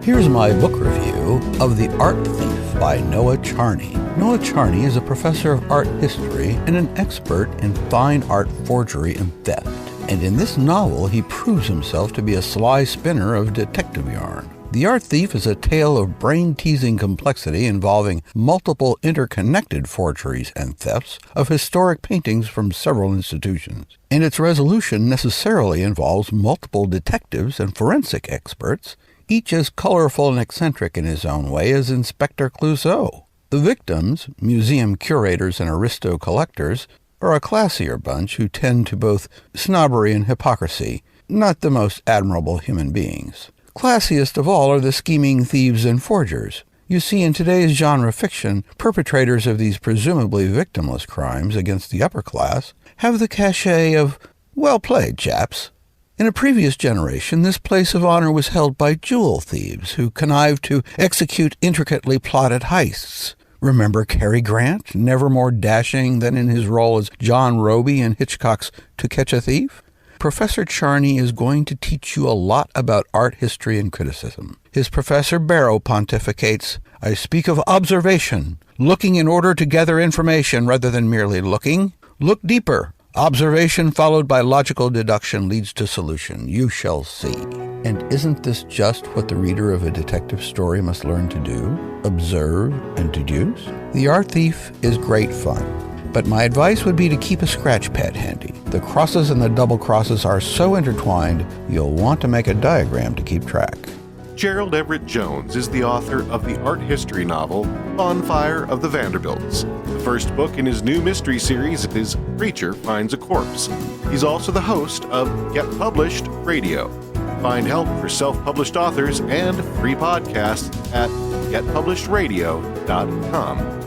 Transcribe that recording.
Here's my book review of The Art Thief by Noah Charney. Noah Charney is a professor of art history and an expert in fine art forgery and theft. And in this novel, he proves himself to be a sly spinner of detective yarn. The Art Thief is a tale of brain-teasing complexity involving multiple interconnected forgeries and thefts of historic paintings from several institutions. And its resolution necessarily involves multiple detectives and forensic experts, each as colorful and eccentric in his own way as Inspector Clouseau. The victims, museum curators and aristo collectors, are a classier bunch who tend to both snobbery and hypocrisy, not the most admirable human beings. Classiest of all are the scheming thieves and forgers. You see, in today's genre fiction, perpetrators of these presumably victimless crimes against the upper class have the cachet of, well played, chaps. In a previous generation, this place of honor was held by jewel thieves who connived to execute intricately plotted heists. Remember Cary Grant, never more dashing than in his role as John Roby in Hitchcock's To Catch a Thief? Professor Charney is going to teach you a lot about art history and criticism. His Professor Barrow pontificates, "I speak of observation, looking in order to gather information rather than merely looking. Look deeper. Observation followed by logical deduction leads to solution. You shall see." And isn't this just what the reader of a detective story must learn to do? Observe and deduce? The Art Thief is great fun, but my advice would be to keep a scratch pad handy. The crosses and the double crosses are so intertwined, you'll want to make a diagram to keep track. Gerald Everett Jones is the author of the art history novel Bonfire of the Vanderbilts. The first book in his new mystery series is Preacher Finds a Corpse. He's also the host of Get Published Radio. Find help for self-published authors and free podcasts at getpublishеdradio.com.